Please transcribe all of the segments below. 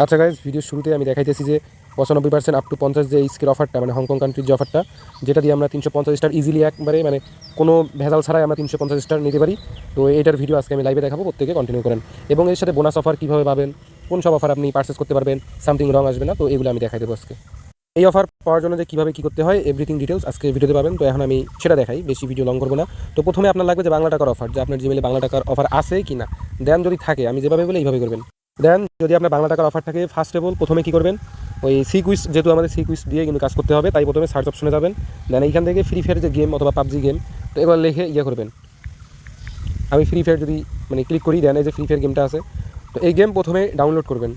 আচ্ছা গাইজ, ভিডিওর শুরুতে আমি দেখাইতেছি যে 95% আপ টু 50 যে স্কের অফারটা, মানে হংকং কান্ট্রির যে অফারটা, যেটা দিয়ে আমরা 350 স্টার ইজিলি একবারে মানে কোনো ভেজাল ছাড়াই আমরা 350 স্টার নিতে পারি। তো এটার ভিডিও আজকে আমি লাইভে দেখাবো, প্রত্যেকে কন্টিনিউ করেন। এবং এর সাথে বোনাস অফার কীভাবে পাবেন, কোন সব অফার আপনি পারচেস করতে পারবেন, সামথিং রং আসবে না, তো এগুলো আমি দেখাই দেবো আজকে। এই অফার পাওয়ার জন্য যে কীভাবে কী করতে হয় এভরিথিং ডিটেলস আজকে ভিডিওতে পাবেন। তো এখন আমি সেটা দেখাই, বেশি ভিডিও লং করবো না। তো প্রথমে আপনার লাগবে যে বাংলা টাকার অফার, যে আপনার জিমেলে বাংলা টাকার অফার আছে কি না। দেন যদি থাকে, আমি যেভাবে বলে এইভাবে করবেন। দেন যদি আপনার বাংলা টাকার অফার থাকে, ফার্স্ট অফ অল প্রথমে কী করবেন, ওই সি কুইজ, যেহেতু আমাদের সি কুইজ দিয়ে কিন্তু কাজ করতে হবে, তাই প্রথমে সার্চ অপশনে যাবেন। দেন এইখান থেকে ফ্রি ফায়ার যে গেম অথবা পাবজি গেম, তো এবার লিখে করবেন। আমি ফ্রি ফায়ার যদি মানে ক্লিক করি, দেন এই যে ফ্রি ফায়ার গেমটা আছে, তো এই গেম প্রথমে ডাউনলোড করবেন।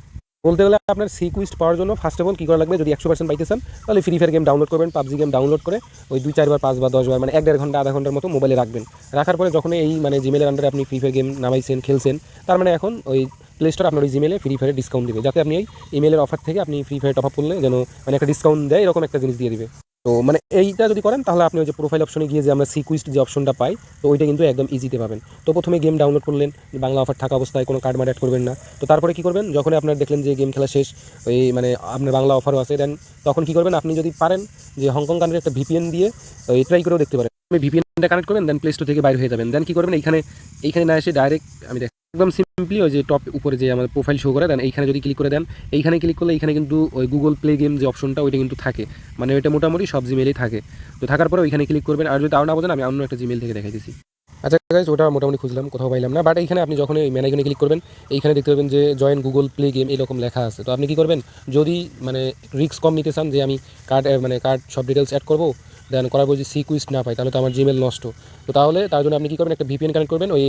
বলতে গেলে আপনার সি কুইজ পাওয়ার জন্য ফার্স্ট অফ অল কী করা লাগবে, যদি 100% পাইতে চান তাহলে ফ্রি ফায়ার গেম ডাউনলোড করবেন, পাবজি গেম ডাউনলোড করে ওই 2-4 বার 5 বার 10 বার মানে 1-1.5 ঘন্টা আধা ঘন্টার মতো মোবাইলে রাখবেন। রাখার পরে যখন এই মানে জিমেলের আন্ডারে আপনি ফ্রি ফায়ার গেম নামাইছেন, খেলছেন, তার মানে এখন ওই প্লে স্টোর আপনার ওই জিমেলে ফ্রি ফায়ারের ডিসকাউন্ট দেবে, যাতে আপনি এই ইমেলের অফার থেকে আপনি ফ্রি ফায়ার টপ আপ করলে যেন মানে একটা ডিসকাউন্ট দেয়, এরকম একটা জিনিস দিয়ে দিবে। তো মানে এইটা যদি করেন তাহলে আপনি ওই যে প্রোফাইল অপশনে গিয়ে যে আমরা সিকুইস্ট যে অপশনটা পাই, তো ওইটা কিন্তু একদম ইজিতে পাবেন। তো প্রথমে গেম ডাউনলোড করলেন, বাংলা অফার থাকা অবস্থায় কোনো কার্ড অ্যাড করবেন না। তো তারপরে কী করবেন, যখন আপনার দেখলেন যে গেম খেলা শেষ, ওই মানে আপনার বাংলা অফারও আছে, দেন তখন কী করবেন, আপনি যদি পারেন যে হংকং কান্ট্রির একটা ভিপিএন দিয়ে ওই ট্রাই করেও দেখতে পারেন। আপনি ভিপিএনটা কানেক্ট করবেন, দেন প্লে স্টোর থেকে বাইরে হয়ে যাবেন। দেন কী করবেন, এইখানে না এসে ডাইরেক্ট আমি একদম সিম্পলি ওই যে টপ উপরে যে আমাদের প্রোফাইল শো করে, দেন এইখানে যদি ক্লিক করে দেন, এইখানে ক্লিক করলে এইখানে কিন্তু ওই গুগল প্লে গেম যে অপশনটা ওইটা কিন্তু থাকে, মানে ওইটা মোটামুটি সব জিমেলেই থাকে। তো থাকার পরে ওইখানে ক্লিক করবেন। আর যদি তাও না বোঝেন, আমি অন্য একটা জিমেল থেকে দেখাই দিচ্ছি। আচ্ছা গাইস, ওটা মোটামুটি খুঁজলাম, কোথাও পাইলাম না। বাট এইখানে আপনি যখন এই মেন আইকনে ক্লিক করবেন, এইখানে দেখতে পাবেন যে জয়েন গুগল প্লে গেম এরকম লেখা আছে। তো আপনি কী করবেন, যদি মানে রিস্ক কম নিতে চান যে আমি কার্ড সব ডিটেলস অ্যাড করবো, দেন করার পর যদি সি কুইজ না পাই তাহলে তো আমার জিমেল নষ্ট। তো তাহলে তার জন্য আপনি কী করবেন, একটা ভিপিএন কানেক্ট করবেন ওই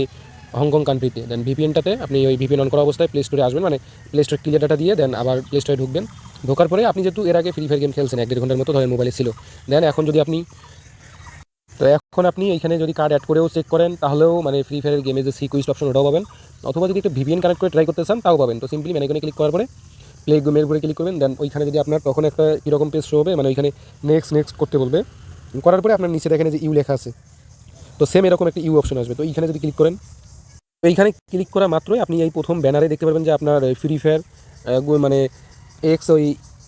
হংকং কান্ট্রিতে। দেন ভিপিএনটাতে আপনি ওই ভিপিএন অন করা অবস্থায় প্লে স্টোরে আসবেন, মানে প্লে স্টোর ক্লিয়ার ডাটা দিয়ে দেন আবার প্লে স্টোরে ঢুকবেন। ঢোকার পরে আপনি যেহেতু এর আগে ফ্রি ফায়ার গেম খেলছেন 1-1.5 ঘন্টার মতো ধরেন মোবাইলে ছিল, দেন এখন যদি আপনি এইখানে যদি কার্ড অ্যাড করেও চেক করেন, তাহলেও মানে ফ্রি ফায়ারের গেমে যে সি কুইজ অপশন ওটাও পাবেন। অথবা যদি একটা ভিপিএন কানেক্ট করে ট্রাই করতে চান তাও পাবেন। তো সিম্পলি মানে এখানে ক্লিক করার পরে প্লে গেমের উপরে ক্লিক করবেন। দেন ওইখানে যদি আপনার তখন একটা কীরকম পেজ শো হবে, মানে ওইখানে নেক্সট করতে বলবে। করার পরে আপনার নিচে দেখেন যে ইউ লেখা আছে, তো সেম এরকম একটা ইউ অপশন আসবে। তো এইখানে যদি ক্লিক করেন, তো এইখানে ক্লিক করা মাত্রই আপনি এই প্রথম ব্যানারে দেখতে পারবেন যে আপনার ফ্রি ফায়ার মানে এক্স ওই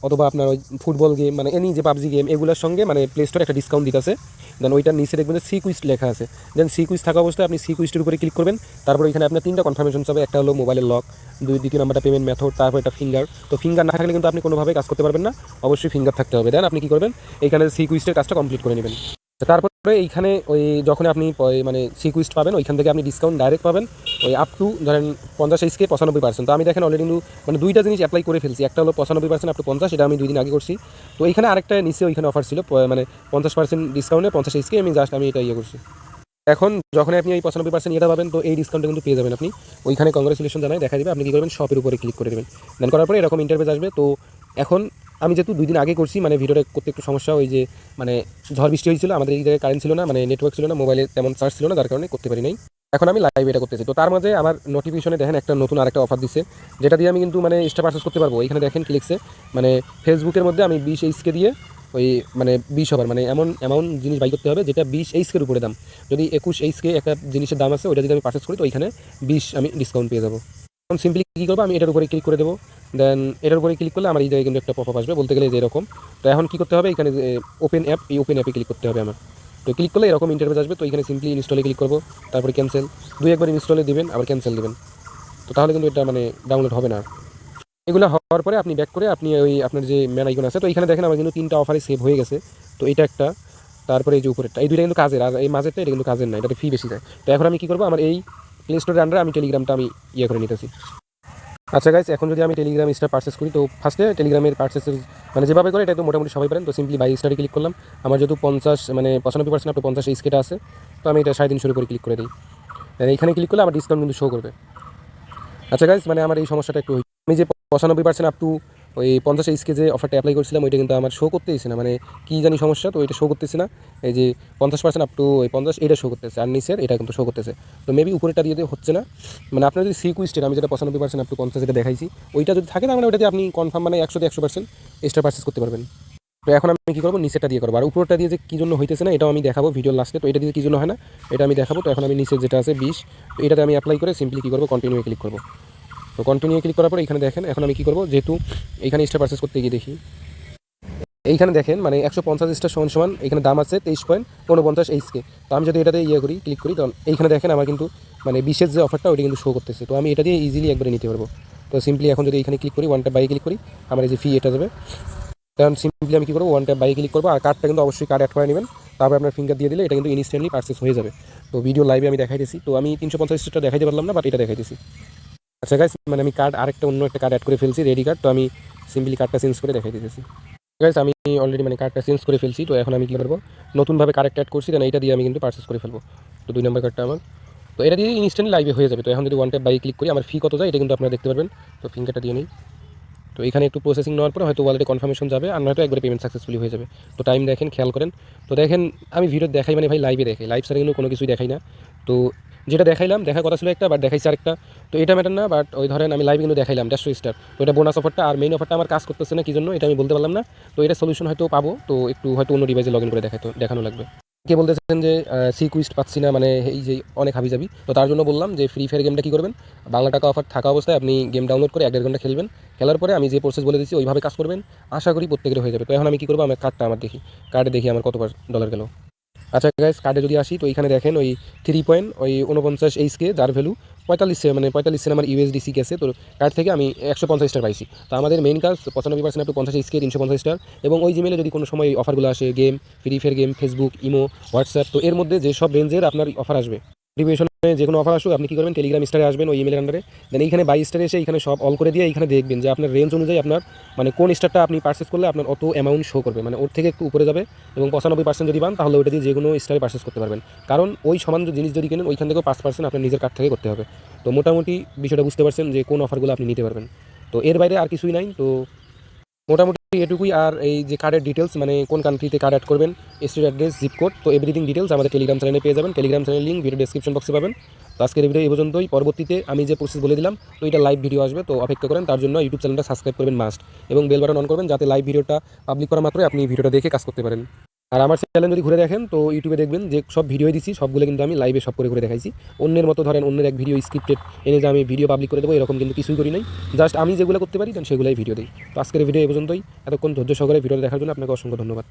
অথবা আপনার ওই ফুটবল গেম মানে এনি যে পাবজি গেম এগুলোর সঙ্গে মানে প্লে স্টোরে একটা ডিসকাউন্ট দিতেছে। দেন ওইটার নিচে দেখবেন যে সি কুইজ লেখা আছে। দেন সি কুইজ থাকা অবস্থায় আপনি সি কুইজের উপরে ক্লিক করবেন। তারপর এখানে আপনার 3টা কনফার্মেশন হবে, একটা হলো মোবাইলের লক, দ্বিতীয় নাম্বারটা পেমেন্ট মেথড, তারপর একটা ফিঙ্গার। তো ফিঙ্গার না থাকলে কিন্তু আপনি কোনোভাবে কাজ করতে পারবেন না, অবশ্যই ফিঙ্গার থাকতে হবে। দেন আপনি কী করবেন, এইখানে সি কুইজের কাজটা কমপ্লিট করে নেবেন। তারপরে এইখানে ওই যখন আপনি মানে সি কুইজ পাবেন, ওইখান থেকে আপনি ডিসকাউন্ট ডাইরেক্ট পাবেন ওই আপ টু ধরেন 50 SK 95%। তো আমি দেখেন অলরেডি কিন্তু মানে 2টা জিনিস অ্যাপ্লাই করে ফেলছি। একটা হলো 95% আপ টু 50, এটা আমি 2 দিন আগে করছি। তো এইখানে আরেকটা নিচে ওইখানে অফার ছিল মানে 50% ডিসকাউন্টে 50 SK, আমি এটা করছি। এখন যখন আপনি এই 95% ইয়েটা পাবেন, তো এই ডিসকাউন্টটা কিন্তু পেয়ে যাবেন আপনি। ওইখানে কংগ্রেচুলেশন জানাই দেখা যাবে। আপনি কী করবেন, শপের উপরে ক্লিক করে দেবেন। দেন করার পরে এরকম ইন্টারফেস আসবে। তো এখন আমি যেহেতু 2 দিন আগে করছি, মানে ভিডিওটা করতে একটু সমস্যা, ওই যে মানে ঝড় বৃষ্টি হয়েছিল, আমাদের এই জায়গায় কারেন্ট ছিল না, মানে নেটওয়ার্ক ছিল না, মোবাইলে তেমন চার্জ ছিল না, যার কারণে করতে পারি নাই। এখন আমি লাইভ এটা করতেছি। তো তার মাঝে আমার নোটিফিকেশনে দেখেন একটা নতুন আরেকটা অফার দিচ্ছে, যেটা দিয়ে আমি কিন্তু মানে এক্সট্রা পারচেস করতে পারবো। এখানে দেখেন ক্লিকসে মানে ফেসবুকের মধ্যে আমি 20 SK দিয়ে ওই মানে 20 ওভার মানে এমন অ্যামাউন্ট জিনিস বাই করতে হবে যেটা 20 SK উপরে দাম। যদি 21 SK একটা জিনিসের দাম আছে, ওইটা যদি আমি পারচেস করি, তো ওইখানে 20 আমি ডিসকাউন্ট পেয়ে যাবো। এখন সিম্পলি কী করবো, আমি এটার উপরে ক্লিক করে দেবো। দেন এটার উপরে ক্লিক করলে আমার এই জায়গায় কিন্তু একটা পপ আপ আসবে, বলতে গেলে যে এরকম। তো এখন কী করতে হবে, এখানে যে ওপেন অ্যাপ, এই ওপেন অ্যাপে ক্লিক করতে হবে আমার। তো ক্লিক করলে এরকম ইন্টারফেস আসবে। তো এখানে সিম্পলি ইনস্টলে ক্লিক করবো, তারপরে ক্যান্সেল, 2-1 বার ইনস্টলে দেবেন, আবার ক্যান্সেল দেবেন। তো তাহলে কিন্তু এটা মানে ডাউনলোড হবে না। এগুলো হওয়ার পরে আপনি ব্যাক করে আপনি ওই আপনার যে ম্যান আইকন আছে, তো এখানে দেখেন আমার কিন্তু 3টা অফারে সেভ হয়ে গেছে। তো এটা একটা, তারপরে এই যে উপরেরটা, এই 2টা কিন্তু কাজের, আর এই মাঝেরটা এটা কিন্তু কাজের না, এটাতে ফি বেশি যায়। তো এখন আমি কী করবো, আমার এই প্লে স্টোরের আন্ডারে আমি টেলিগ্রামটা আমি করে নিতেছি। আচ্ছা গাইস, এখন যদি আমি টেলিগ্রাম স্টার পারচেস করি, তো ফার্স্টে টেলিগ্রামের পারচেসের মানে যেভাবে করে এটা তো মোটামুটি সবাই পারেন। তো সিম্পলি বাই স্টারে ক্লিক করলাম। আমার যেহেতু 50 মানে 95% আপ টু 50 SK আছে, তো আমি এটা 350 করে ক্লিক করে দিই। এইখানে ক্লিক করলে আমার ডিসকাউন্ট কিন্তু শো করবে। আচ্ছা গাইস, মানে আমার এই সমস্যাটা একটু হয়েছে, আমি যে 95% আপ টু ওই 50 SK যে অফারটা অ্যাপ্লাই করছিলাম, ওইটা কিন্তু আমার শো করতেইছে না, মানে কী জানি সমস্যা, তো ওইটা শো করতেছে না। এই যে 50% আপ টু ওই 50 এটা শো করতেছে, আর নিচের এটা কিন্তু শো করতেছে। তো মেবি উপরেটা দিয়ে হচ্ছে না। মানে আপনার যদি সি কুইস্টের আমি যেটা 95% আপ টু 50 যেটা দেখাইছি, ওইটা যদি থাকে, তার মানে ওইটাতে আপনি কনফার্ম মানে 100% এক্সট্রা পারচেস করতে পারবেন। তো এখন আমি কী করবো, নিচেরটা দিয়ে করবো। আর উপরটা দিয়ে যে কী জন্য হইতেছে না, এটাও আমি দেখাবো ভিডিওর লাস্টে। তো এটা দিয়ে কী জন্য হয় না, এটা আমি দেখাবো। তো এখন আমি নিচে যেটা আছে 20, তো এটাতে আমি অ্যাপ্লাই করে সিম্পলি কী করবো, কন্টিনিউ ক্লিক করবো। তো কন্টিনিউ ক্লিক করার পরে এখানে দেখেন এখন আমি কী করবো, যেহেতু এইখানে স্টার পারচেস করতে গিয়ে দেখি এইখানে দেখেন মানে 150 স্টার সমান সমান এখানে দাম আছে 23.49 এইচকে। তো আমি যদি এটাতে করি ক্লিক করি তখন এইখানে দেখেন আমার কিন্তু মানে বিশেষ যে অফারটা ওইটা কিন্তু শো করতেছে। তো আমি এটা দিয়ে ইজিলি একবারে নিতে পারবো। তো সিম্পলি এখন যদি এখানে ক্লিক করি ওয়ান ট্যাপ বাই ক্লিক করি আমার এই যে ফি এটা যাবে, কারণ সিম্পলি আমি কী করবো ওয়ান ট্যাপ বাই ক্লিক করবো আর কার্ডটা কিন্তু অবশ্যই কার্ড অ্যাড করে নেবেন, তারপরে আপনার ফিঙ্গার দিয়ে দিলে এটা কিন্তু ইনস্ট্যান্টলি পারচেস হয়ে যাবে। তো ভিডিও লাইভে আমি দেখাইতেছি, তো আমি 350 স্টারটা দেখাইতে পারলাম না, বাট এটা দেখাইতেছি। আচ্ছা গাইস, মানে আমি কার্ড আরেকটা অন্য একটা কার্ড অ্যাড করে ফেলছি রেডি কার্ড, তো আমি সিম্পলি কার্ডটা চেঞ্জ করে দেখাই দিতেছি। গাইস আমি অলরেডি মানে কার্ডটা চেঞ্জ করে ফেলছি, তো এখন আমি কী করবো নতুনভাবে কার্ডটা অ্যাড করছি, দেন এটা দিয়ে আমি কিন্তু পারচেস করে ফেলবো। তো 2 নম্বর কার্ডটা আমার, তো এটা দিয়ে ইনস্ট্যান্টলি লাইভে হয়ে যাবে। তো এখন যদি ওয়ান ট্যাপ বাই ক্লিক করি আমার ফি কত যায় এটা কিন্তু আপনারা দেখতে পারবেন। তো ফিঙ্গারটা দিয়ে নিই, তো এখানে একটু প্রসেসিং নেওয়ার পরে হয়তো ওয়ালেটে কনফার্মেশন যাবে আর নয়তো একবারে পেমেন্ট সাকসেসফুলি হয়ে যাবে। তো টাইম দেখেন, খেয়াল করেন। তো দেখেন আমি ভিডিও দেখাই মানে ভাই লাইভে দেখাই, লাইভ ছাড়া কিন্তু কোনো কিছুই দেখাই না। তো যেটা দেখাইলাম দেখার কথা ছিল একটা, বাট দেখাইছি আরেকটা। তো এটা ম্যাটার না, বাট ওই ধরেন আমি লাইভে কিন্তু দেখাইলাম 150 স্টার, তো এটা বোনাস অফারটা আর মেইন অফারটা আমার কাজ করতেছে না কি জন্য এটা আমি বলতে পারলাম না। তো এটা সলিউশন হয়তো পাবো, তো একটু হয়তো অন্য ডিভাইসে লগ ইন করে দেখানো লাগবে। কে বলতেছেন যে সি কুইস্ট পাচ্ছি না, মানে এই যে অনেক হাবিজাবি, তো তার জন্য বললাম যে ফ্রি ফায়ার গেমটা কী করবেন, বাংলা টাকা অফার থাকা অবস্থায় আপনি গেম ডাউনলোড করে 1-1.5 ঘন্টা খেলবেন, খেলার পরে আমি যে প্রসেস বলে দিচ্ছি ওইভাবে কাজ করবেন, আশা করি প্রত্যেকের হয়ে যাবে। তো এখন আমি কী করবো, আমার কার্ডটা আমার দেখি, কার্ডে দেখি আমার কত ডলার গেল। আচ্ছা গাইস, কার্ডে যদি আসি তো এইখানে দেখেন ওই 3.49 এইচকে যার ভ্যালু 45 সেন্ট আমার ইউএসডিসি গেছে। তো কার্ড থেকে আমি 150 স্টার পাইছি। তো আমাদের মেইন কাজ 95% আপ টু 50 এইচকে 350 স্টার, এবং ওই জিমেলে যদি কোনো সময় অফারগুলো আসে game, free fire game, Facebook, imo, WhatsApp, তো এর মধ্যে যেসব রেঞ্জের আপনার অফার আসবে, ডিভিশনে যে কোনো অফার আসুক আপনি কী করবেন, টেলিগ্রাম স্টারে আসবেন ওই ইমেলের আন্ডারে, দেন এইখানে বাই স্টারে এসে এইখানে সব অল করে দিয়ে এইখানে দেখবেন যে আপনার রেঞ্জ অনুযায়ী আপনার মানে কোন স্টারটা আপনি পারচেস করলে আপনার অত অ্যামাউন্ট শো করবে, মানে ওর থেকে একটু উপরে যাবে, এবং 95% যদি পান তাহলে ওটা দিয়ে যে কোনো স্টারে পারচেস করতে পারবেন। কারণ ওই সমান জিনিস যদি কেনেন ওইখান থেকেও 5% আপনার নিজের কার্ড থেকে করতে হবে। তো মোটামুটি বিষয়টা বুঝতে পারছেন যে কোন অফারগুলো আপনি নিতে পারবেন। তো এর বাইরে আর কিছুই নাই। তো মোটামুটি এটুকুই। আর এই যে কার্ডের ডিটেলস মানে কোন কান্ট্রিতে কার্ড অ্যাড করবেন, স্ট্রিট অ্যাড্রেস, জিপ কোড, তো এভরিথিং ডিটেলস আমাদের টেলিগ্রাম চ্যানেলে পেয়ে যাবেন। Telegram channel link video description বক্সে পাবেন। তো আজকের ভিডিও এই পর্যন্তই। পরবর্তীতে আমি যে প্রসেস বলে দিলাম তো এটা লাইভ ভিডিও আসবে, তো অপেক্ষা করেন। তার জন্য ইউটিউব চ্যানেলটা সাবস্ক্রাইব করবেন মাস্ট, এবং বেল বাটন অন করবেন যাতে লাইভ ভিডিওটা পাবলিক করা মাত্রই আপনি ভিডিওটা দেখে কাজ করতে পারেন। আর আমার চ্যানেল যদি ঘুরে দেখেন তো ইউটিউবে দেখবেন যে সব ভিডিও দিচ্ছি সবগুলো কিন্তু আমি লাইভে সব করে দেখাইছি। অন্যের মতো ধরেন অন্যের এক ভিডিও স্ক্রিপ্টেড এনে যে আমি ভিডিও পাবলিক করে দেবো এরকম কিন্তু কিছুই করি নাই। জাস্ট আমি যেগুলো করতে পারি দেন সেগুলোই ভিডিও দিই। তো আজকের ভিডিও এই পর্যন্তই। এতক্ষণ ধৈর্য সহকারে ভিডিও দেখার জন্য আপনাকে অসংখ্য ধন্যবাদ।